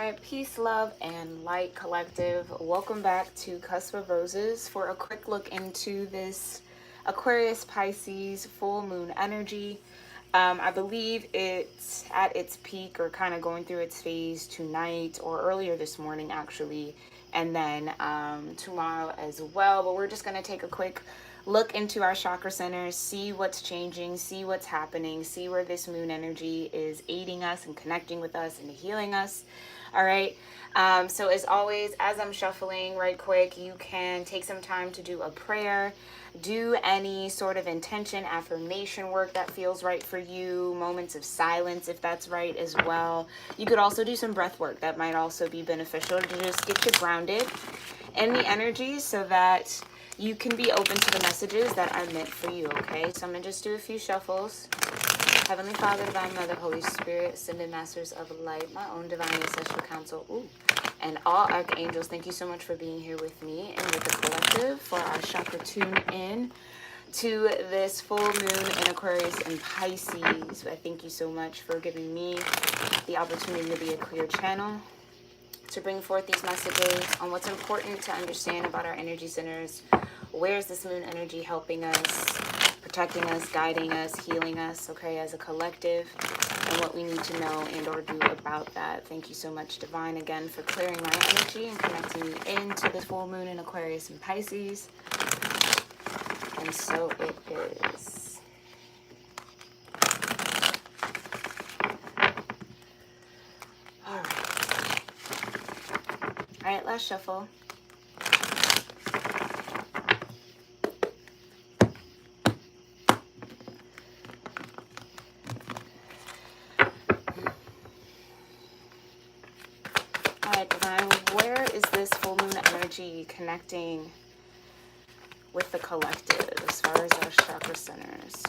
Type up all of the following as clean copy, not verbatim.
Alright, peace, love, and light collective. Welcome back to Cusp of Roses for a quick look into this Aquarius Pisces full moon energy. I believe it's at its peak or kind of going through its phase tonight or earlier this morning actually, and then tomorrow as well. But we're just going to take a quick look into our chakra centers, see what's changing, see what's happening, see where this moon energy is aiding us and connecting with us and healing us. All right. So as always, as I'm shuffling right quick, you can take some time to do a prayer, do any sort of intention, affirmation work that feels right for you, moments of silence if that's right as well. You could also do some breath work that might also be beneficial to just get you grounded in the energy so that you can be open to the messages that are meant for you, okay? So I'm going to just do a few shuffles. Heavenly Father, Divine Mother, Holy Spirit, Ascended Masters of Light, my own Divine Ancestral Council, and all Archangels, thank you so much for being here with me and with the collective for our chakra tune in to this full moon in Aquarius and Pisces. I thank you so much for giving me the opportunity to be a clear channel to bring forth these messages on what's important to understand about our energy centers. Where's this moon energy helping us, protecting us, guiding us, healing us, okay, as a collective, and what we need to know and or do about that. Thank you so much, Divine, again, for clearing my energy and connecting me into the full moon in Aquarius and Pisces. And so it is. All right, last shuffle. All right, Divine, where is this full moon energy connecting with the collective as far as our chakra centers?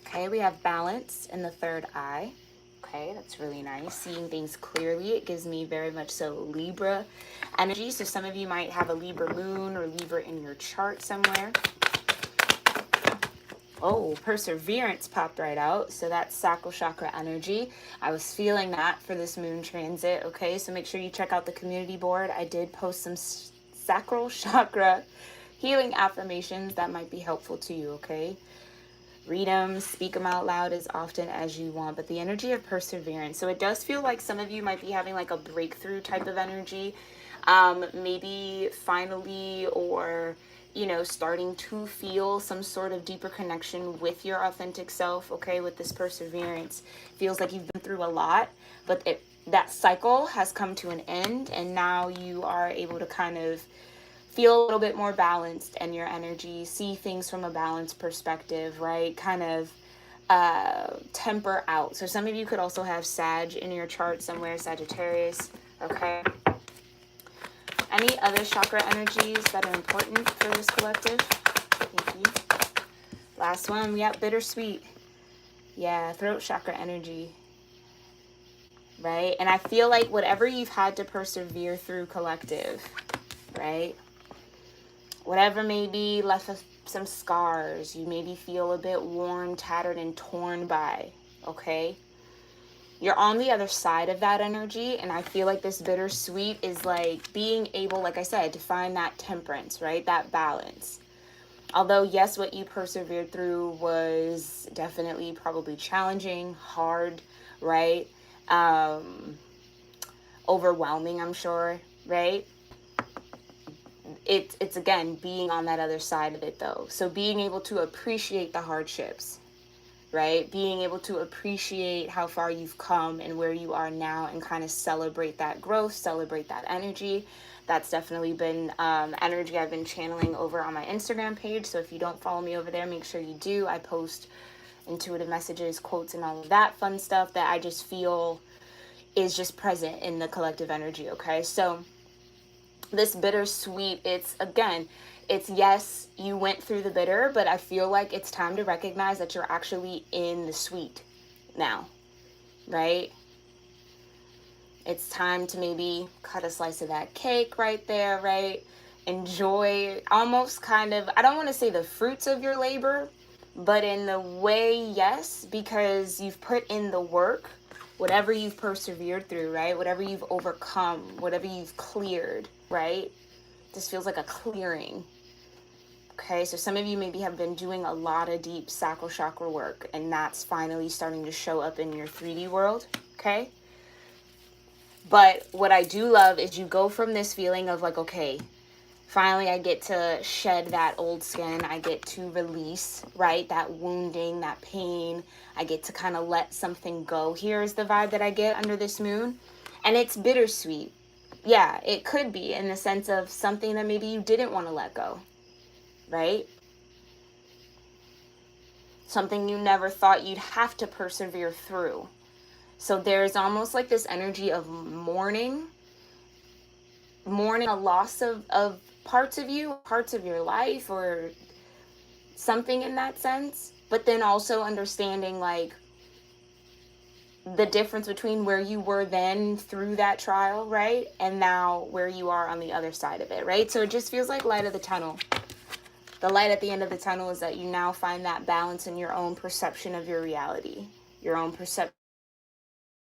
Okay, we have balance in the third eye. Okay, that's really nice. Seeing things clearly. It gives me very much so Libra energy. So some of you might have a Libra moon or Libra in your chart somewhere. Oh, perseverance popped right out. So that's sacral chakra energy. I was feeling that for this moon transit. Okay, so make sure you check out the community board. I did post some sacral chakra healing affirmations that might be helpful to you, okay? Read them, speak them out loud as often as you want, but the energy of perseverance. So it does feel like some of you might be having like a breakthrough type of energy, maybe finally, or, you know, starting to feel some sort of deeper connection with your authentic self, okay, with this perseverance. Feels like you've been through a lot, but that cycle has come to an end, and now you are able to kind of feel a little bit more balanced in your energy, see things from a balanced perspective, right? Kind of temper out. So some of you could also have Sag in your chart somewhere, Sagittarius, okay? Any other chakra energies that are important for this collective? Thank you. Last one, we got bittersweet. Yeah, throat chakra energy, right? And I feel like whatever you've had to persevere through, collective, right? Whatever maybe left us some scars, you maybe feel a bit worn, tattered, and torn by, okay? You're on the other side of that energy, and I feel like this bittersweet is like being able, like I said, to find that temperance, right? That balance. Although, yes, what you persevered through was definitely probably challenging, hard, right? Overwhelming, I'm sure, right? It's again being on that other side of it though. So being able to appreciate the hardships, right? Being able to appreciate how far you've come and where you are now, and kind of celebrate that growth, celebrate that energy. That's definitely been energy I've been channeling over on my Instagram page. So if you don't follow me over there, make sure you do. I post intuitive messages, quotes, and all of that fun stuff that I just feel is just present in the collective energy, okay? So this bittersweet, it's yes, you went through the bitter, but I feel like it's time to recognize that you're actually in the sweet now, right? It's time to maybe cut a slice of that cake right there, right? Enjoy almost kind of, I don't want to say the fruits of your labor, but in the way, yes, because you've put in the work whatever you've persevered through, right? Whatever you've overcome, whatever you've cleared, right? This feels like a clearing. Okay, so some of you maybe have been doing a lot of deep sacral chakra work, and that's finally starting to show up in your 3D world, okay? But what I do love is you go from this feeling of like, okay, finally I get to shed that old skin. I get to release, right? That wounding, that pain. I get to kind of let something go. Here's the vibe that I get under this moon. And it's bittersweet. Yeah, it could be in the sense of something that maybe you didn't want to let go, right? Something you never thought you'd have to persevere through. So there's almost like this energy of mourning a loss of parts of you, parts of your life, or something in that sense. But then also understanding like the difference between where you were then through that trial, right? And now where you are on the other side of it, right? So it just feels like light of the tunnel. The light at the end of the tunnel is that you now find that balance in your own perception of your reality, your own perception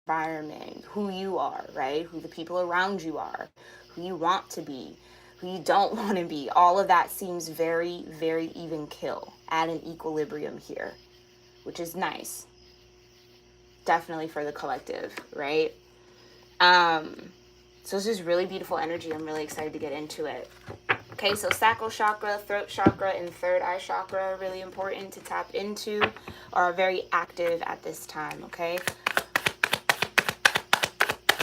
environment, who you are, right? Who the people around you are, who you want to be, who you don't want to be. All of that seems very, very even kill at an equilibrium here, which is nice. Definitely for the collective, right? So this is really beautiful energy. I'm really excited to get into it. Okay, so sacral chakra, throat chakra, and third eye chakra are really important to tap into, or are very active at this time, okay?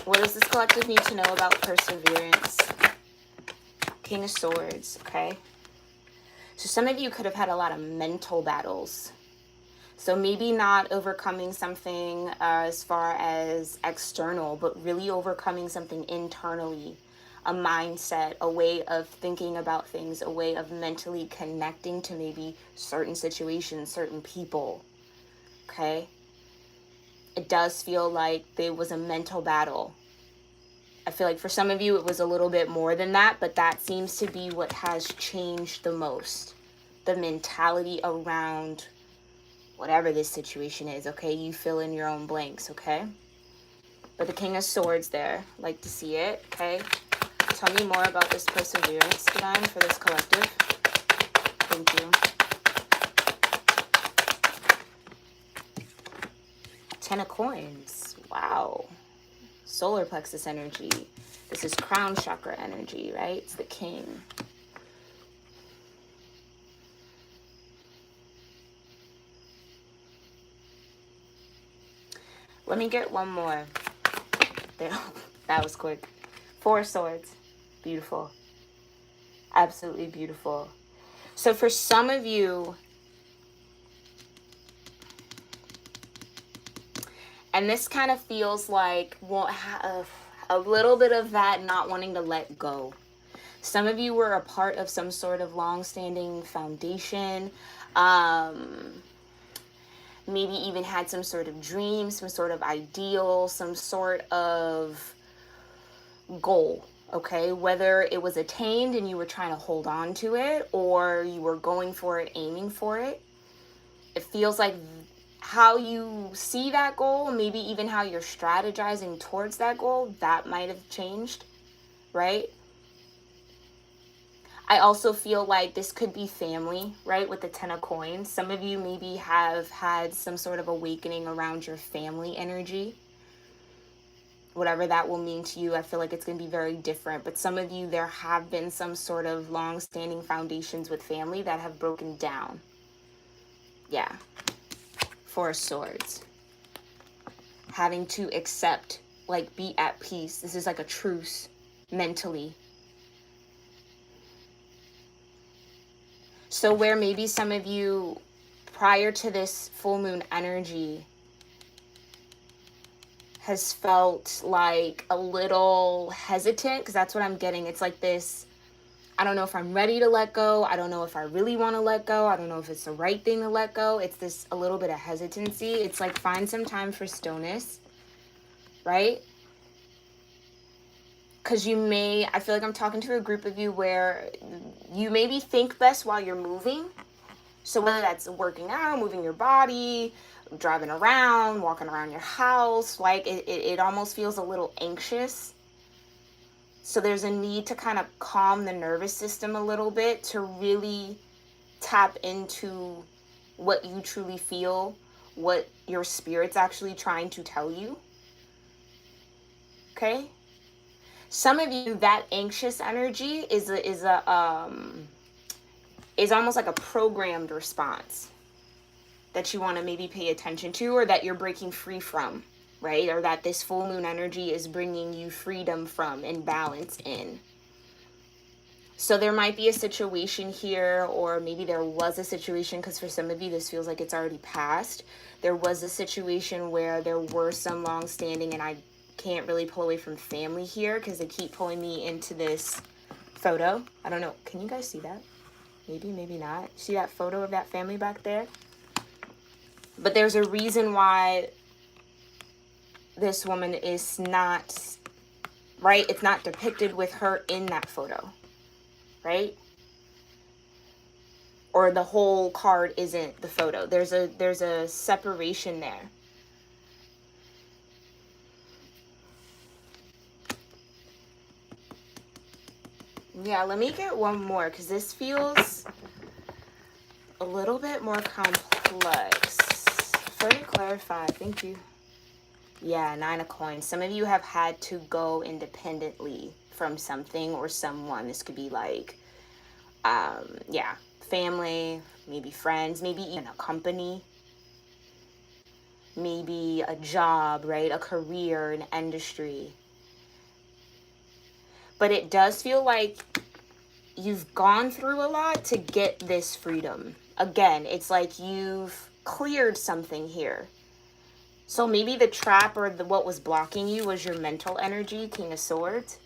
What does this collective need to know about perseverance? King of Swords, okay? So some of you could have had a lot of mental battles. So maybe not overcoming something as far as external, but really overcoming something internally. A mindset, a way of thinking about things, a way of mentally connecting to maybe certain situations, certain people, okay? It does feel like there was a mental battle. I feel like for some of you it was a little bit more than that, but that seems to be what has changed the most. The mentality around whatever this situation is, okay? You fill in your own blanks, okay? But the King of Swords there, like to see it, okay? Tell me more about this perseverance, Divine, for this collective. Thank you. Ten of Coins. Wow. Solar plexus energy. This is crown chakra energy, right? It's the king. Let me get one more. There. That was quick. Four of Swords. Beautiful. Absolutely beautiful. So for some of you, and this kind of feels like a little bit of that not wanting to let go. Some of you were a part of some sort of long-standing foundation. Maybe even had some sort of dream, some sort of ideal, some sort of goal, okay? Whether it was attained and you were trying to hold on to it, or you were going for it, aiming for it. It feels like how you see that goal, maybe even how you're strategizing towards that goal, that might have changed, right? I also feel like this could be family, right? With the Ten of Coins. Some of you maybe have had some sort of awakening around your family energy. Whatever that will mean to you, I feel like it's going to be very different. But some of you, there have been some sort of long-standing foundations with family that have broken down. Yeah. Four of Swords. Having to accept, like, be at peace. This is like a truce mentally. So where maybe some of you, prior to this full moon energy, has felt like a little hesitant, because that's what I'm getting. It's like this, I don't know if I'm ready to let go. I don't know if I really want to let go. I don't know if it's the right thing to let go. It's this a little bit of hesitancy. It's like find some time for stillness, right? Because I feel like I'm talking to a group of you where you maybe think best while you're moving. So whether that's working out, moving your body, driving around, walking around your house, like it almost feels a little anxious. So there's a need to kind of calm the nervous system a little bit to really tap into what you truly feel, what your spirit's actually trying to tell you. Okay? Some of you, that anxious energy is almost like a programmed response that you want to maybe pay attention to, or that you're breaking free from, right? Or that this full moon energy is bringing you freedom from and balance in. So there might be a situation here, or maybe there was a situation, because for some of you this feels like it's already passed. There was a situation where there were some long-standing, and I can't really pull away from family here because they keep pulling me into this photo. I don't know. Can you guys see that? Maybe, maybe not. See that photo of that family back there? But there's a reason why this woman is not, right? It's not depicted with her in that photo, right? Or the whole card isn't the photo. There's a separation there. Yeah, let me get one more because this feels a little bit more complex. Further clarify, thank you. Yeah, 9 of coins. Some of you have had to go independently from something or someone. This could be like, yeah, family, maybe friends, maybe even a company, maybe a job, right? A career, an industry. But it does feel like you've gone through a lot to get this freedom. Again, it's like you've cleared something here. So maybe the trap or what was blocking you was your mental energy, King of Swords.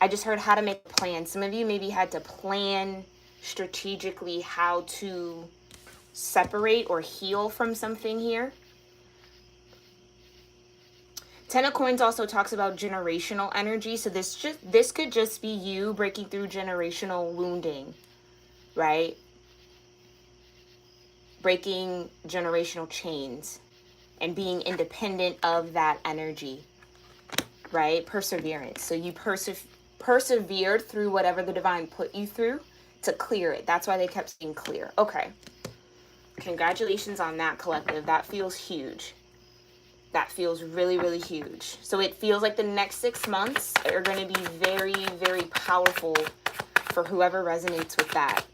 I just heard how to make a plan. Some of you maybe had to plan strategically how to separate or heal from something here. 10 of Coins also talks about generational energy. So this could just be you breaking through generational wounding, right? Breaking generational chains and being independent of that energy, right? Perseverance. So you persevered through whatever the divine put you through to clear it. That's why they kept saying clear. Okay. Congratulations on that, collective. That feels huge. That feels really, really huge. So it feels like the next 6 months are going to be very, very powerful for whoever resonates with that.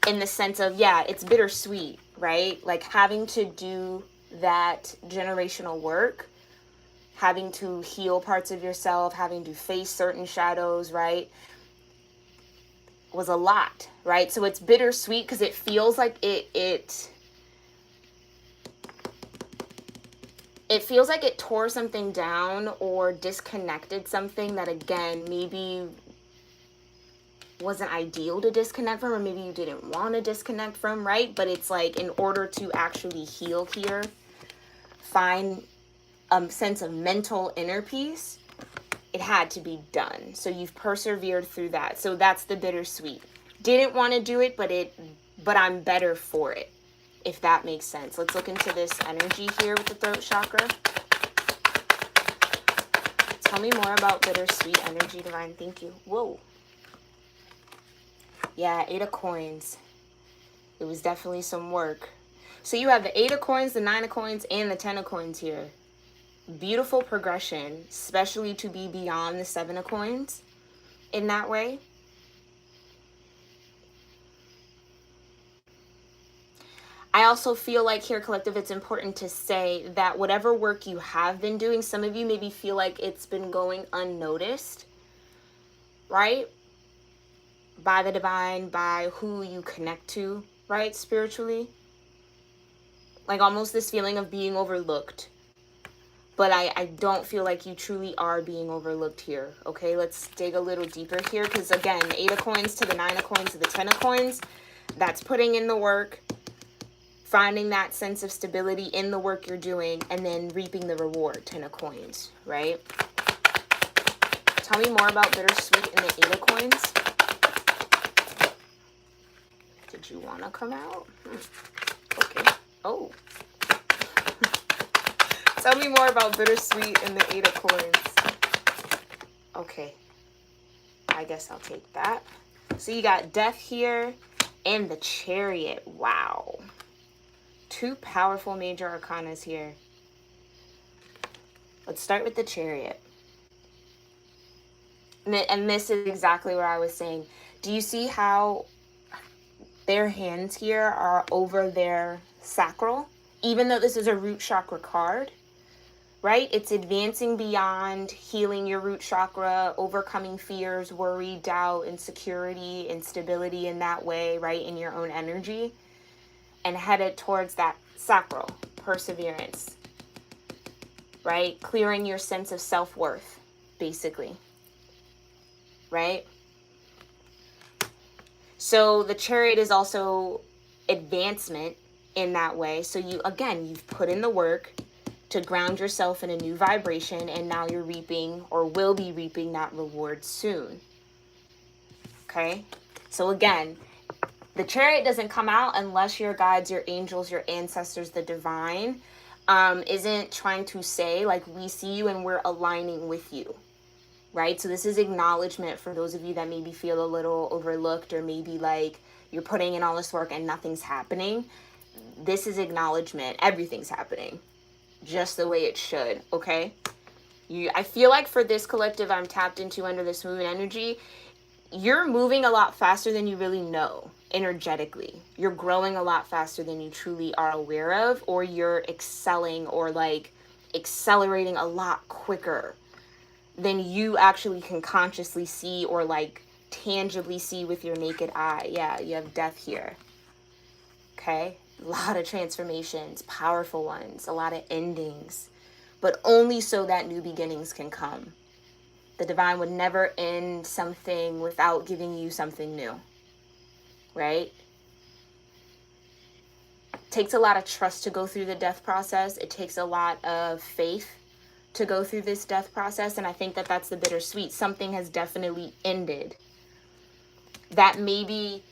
In the sense of, yeah, it's bittersweet, right? Like having to do that generational work, having to heal parts of yourself, having to face certain shadows, right? Was a lot, right? So it's bittersweet because it feels like it feels like it tore something down or disconnected something that, again, maybe wasn't ideal to disconnect from, or maybe you didn't want to disconnect from, right? But it's like, in order to actually heal here, find a sense of mental inner peace, it had to be done. So you've persevered through that. So that's the bittersweet. Didn't want to do it, but I'm better for it, if that makes sense. Let's look into this energy here with the throat chakra. Tell me more about bittersweet energy, divine. Thank you. Whoa. Yeah, 8 of Coins. It was definitely some work. So you have the 8 of Coins, the 9 of Coins, and the 10 of Coins here. Beautiful progression, especially to be beyond the 7 of Coins in that way. I also feel like here, collective, it's important to say that whatever work you have been doing, some of you maybe feel like it's been going unnoticed, right? By the divine, by who you connect to, right? Spiritually. Like almost this feeling of being overlooked. But I don't feel like you truly are being overlooked here. Okay, let's dig a little deeper here. Because again, 8 of Coins to the 9 of Coins to the 10 of Coins. That's putting in the work. Finding that sense of stability in the work you're doing. And then reaping the reward, 10 of Coins, right? Tell me more about bittersweet in the 8 of Coins. Did you want to come out? Okay. Oh. Tell me more about bittersweet and the 8 of coins. Okay. I guess I'll take that. So you got death here and the chariot. Wow. 2 powerful major arcanas here. Let's start with the chariot. And this is exactly what I was saying. Do you see how their hands here are over their sacral? Even though this is a root chakra card, right? It's advancing beyond healing your root chakra, overcoming fears, worry, doubt, insecurity, instability in that way, right? In your own energy, and headed towards that sacral, perseverance, right? Clearing your sense of self-worth, basically, right? So the chariot is also advancement in that way. So you, again, you've put in the work to ground yourself in a new vibration, and now you're reaping or will be reaping that reward soon. Okay? So again, the chariot doesn't come out unless your guides, your angels, your ancestors, the divine, isn't trying to say, like, we see you and we're aligning with you. Right? So this is acknowledgement for those of you that maybe feel a little overlooked, or maybe like you're putting in all this work and nothing's happening. This is acknowledgement. Everything's happening just the way it should. Okay? I feel like for this collective I'm tapped into under this moon energy, you're moving a lot faster than you really know energetically. You're growing a lot faster than you truly are aware of, or you're excelling or like accelerating a lot quicker than you actually can consciously see or like tangibly see with your naked eye. Yeah, you have death here. Okay? A lot of transformations, powerful ones, a lot of endings, but only so that new beginnings can come. The divine would never end something without giving you something new. Right? It takes a lot of trust to go through the death process. It takes a lot of faith to go through this death process, and I think that that's the bittersweet. Something has definitely ended. That maybe,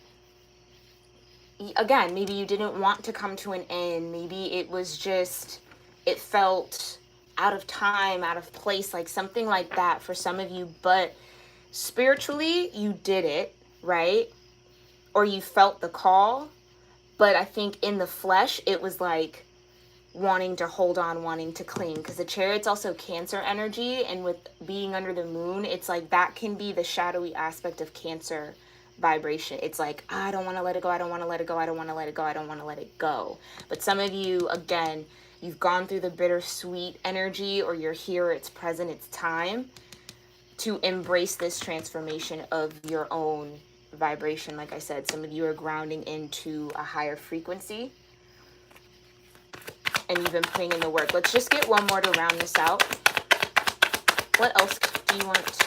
again, maybe you didn't want to come to an end. Maybe it was just, it felt out of time, out of place, like something like that for some of you. But spiritually, you did it, right? Or you felt the call. But I think in the flesh, it was like wanting to hold on, wanting to cling, because the chariot's also Cancer energy, and with being under the moon, it's like that can be the shadowy aspect of Cancer vibration. It's like, I don't want to let it go, I don't want to let it go, I don't want to let it go, I don't want to let it go. But some of you, again, you've gone through the bittersweet energy, or you're here, it's present, it's time to embrace this transformation of your own vibration. Like I said, some of you are grounding into a higher frequency, and you've been putting in the work. Let's just get one more to round this out. What else do you want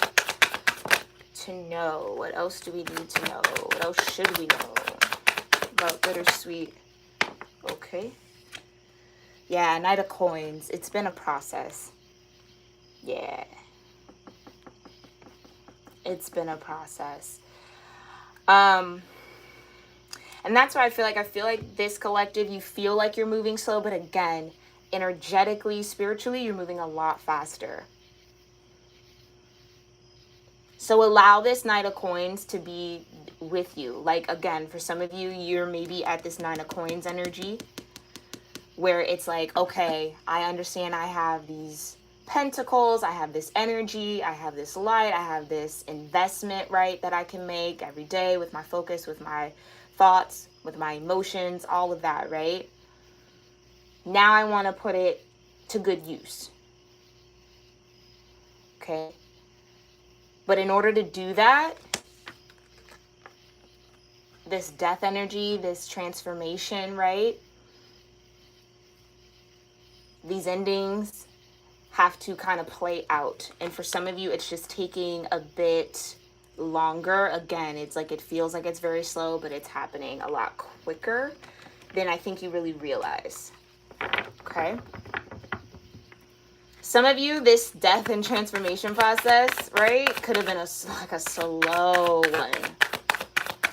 to know? What else do we need to know? What else should we know about bittersweet? Okay. Yeah, Knight of Coins. It's been a process. Yeah. It's been a process. And that's why I feel like this collective, you feel like you're moving slow, but again, energetically, spiritually, you're moving a lot faster. So allow this Knight of Coins to be with you. Like, again, for some of you, you're maybe at this 9 of Coins energy where it's like, okay, I understand I have these pentacles, I have this energy, I have this light, I have this investment, right, that I can make every day with my focus, with my thoughts, with my emotions, all of that, right? Now I want to put it to good use. Okay? But in order to do that, this death energy, this transformation, right? These endings have to kind of play out. And for some of you, it's just taking a bit longer. Again, it's like it feels like it's very slow, but it's happening a lot quicker than I think you really realize. Okay? Some of you, this death and transformation process, right, could have been a slow one.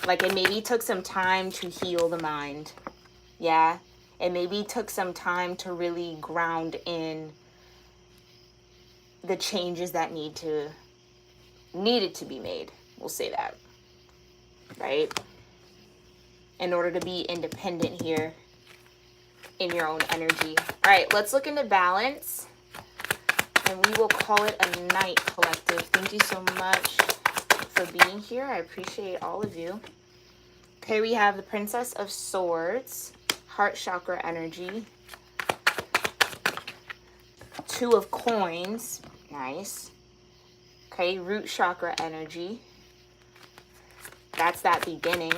Like it maybe took some time to heal the mind. Yeah? It maybe took some time to really ground in the changes that needed to be made. We'll say that, right? In order to be independent here in your own energy. All right, let's look into balance. And we will call it a night, collective. Thank you so much for being here. I appreciate all of you. Okay, we have the Princess of Swords, heart chakra energy. Two of Coins, nice. Okay, root chakra energy. That's that beginning.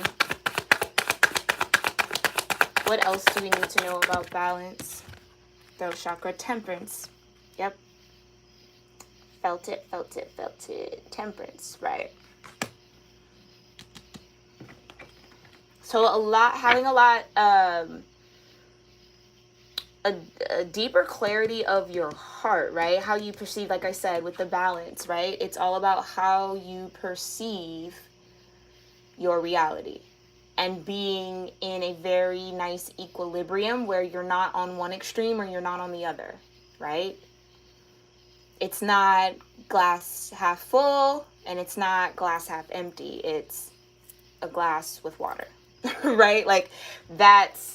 What else do we need to know about balance? Throat chakra, temperance. Yep. Felt it, felt it, felt it. Temperance, right. So having a deeper clarity of your heart, right? How you perceive, like I said, with the balance, right? It's all about how you perceive your reality and being in a very nice equilibrium where you're not on one extreme or you're not on the other, right? It's not glass half full and it's not glass half empty. It's a glass with water, right? Like that's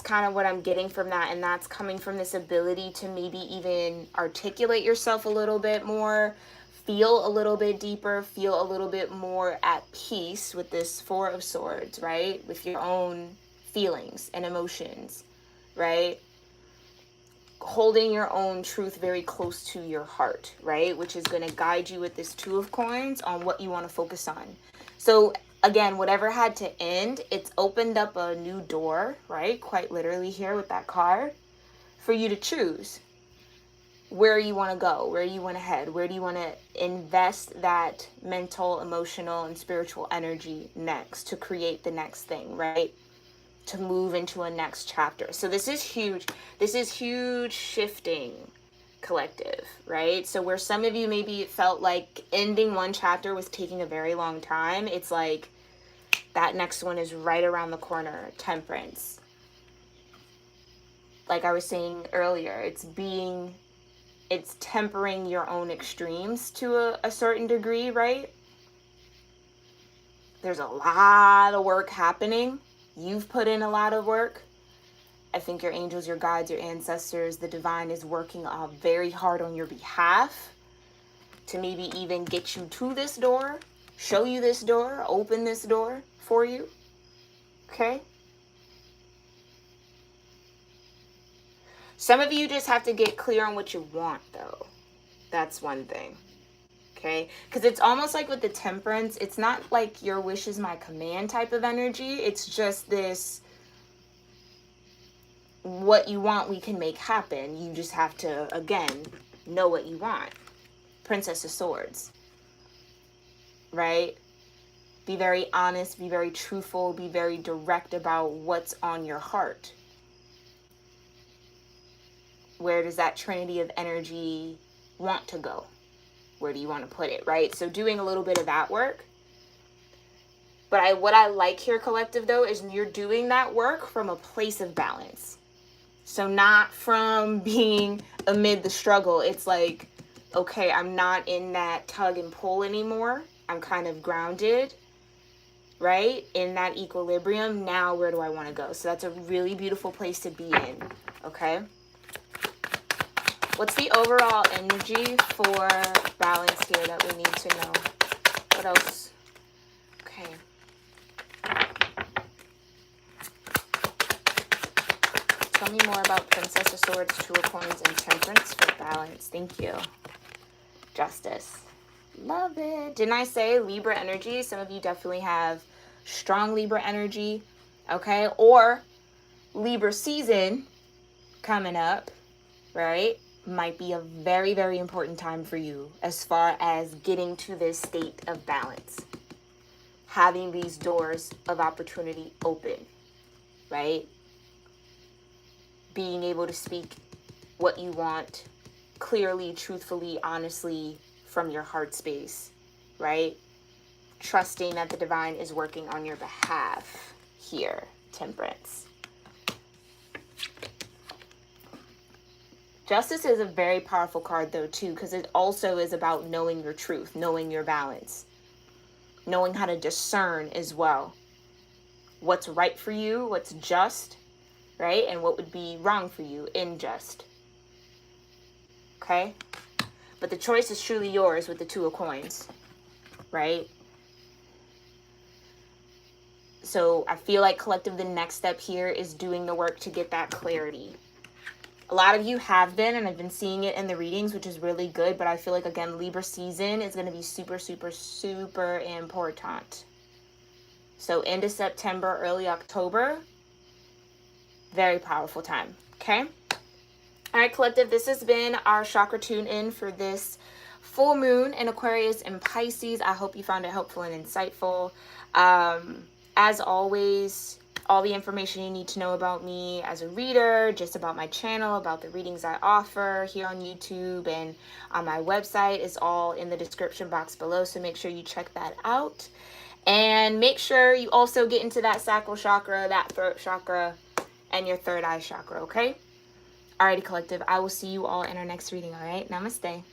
kind of what I'm getting from that. And that's coming from this ability to maybe even articulate yourself a little bit more, feel a little bit deeper, feel a little bit more at peace with this Four of Swords, right? With your own feelings and emotions, right? Holding your own truth very close to your heart, right? Which is going to guide you with this Two of Coins on what you want to focus on. So again, whatever had to end, it's opened up a new door, right? Quite literally here with that card for you to choose where you want to go, where you want to head, where do you want to invest that mental, emotional, and spiritual energy next to create the next thing, right? To move into a next chapter. So this is huge. This is huge shifting, collective, right? So where some of you maybe felt like ending one chapter was taking a very long time, it's like that next one is right around the corner. Temperance. Like I was saying earlier, it's tempering your own extremes to a certain degree, right? There's a lot of work happening. You've put in a lot of work. I think your angels, your guides, your ancestors, the divine is working very hard on your behalf to maybe even get you to this door, show you this door, open this door for you. Okay? Some of you just have to get clear on what you want, though. That's one thing. Okay? Because it's almost like with the temperance, it's not like your wish is my command type of energy. It's just this, what you want, we can make happen. You just have to, again, know what you want. Princess of Swords. Right? Be very honest, be very truthful, be very direct about what's on your heart. Where does that trinity of energy want to go? Where do you want to put it, right? So doing a little bit of that work. But what I like here, collective, though, is you're doing that work from a place of balance. So not from being amid the struggle. It's like, okay, I'm not in that tug and pull anymore. I'm kind of grounded, right? In that equilibrium. Now, where do I want to go? So that's a really beautiful place to be in, okay? What's the overall energy for balance here that we need to know? What else? Okay. Tell me more about Princess of Swords, Two of Coins, and Temperance for balance. Thank you. Justice. Love it. Didn't I say Libra energy? Some of you definitely have strong Libra energy, okay? Or Libra season coming up, right? Might be a very, very important time for you as far as getting to this state of balance. Having these doors of opportunity open, right? Being able to speak what you want clearly, truthfully, honestly from your heart space, right? Trusting that the divine is working on your behalf here, Temperance. Justice is a very powerful card though too, because it also is about knowing your truth, knowing your balance, knowing how to discern as well. What's right for you, what's just, right? And what would be wrong for you, unjust. Okay? But the choice is truly yours with the Two of Coins, right? So I feel like collective, the next step here is doing the work to get that clarity. A lot of you have been, and I've been seeing it in the readings, which is really good. But I feel like, again, Libra season is going to be super, super, super important. So end of September, early October, very powerful time. Okay? All right, collective, this has been our chakra tune-in for this full moon in Aquarius and Pisces. I hope you found it helpful and insightful. As always, all the information you need to know about me as a reader, just about my channel, about the readings I offer here on YouTube and on my website is all in the description box below. So make sure you check that out. And make sure you also get into that sacral chakra, that throat chakra, and your third eye chakra, okay? Alrighty, collective. I will see you all in our next reading, alright? Namaste.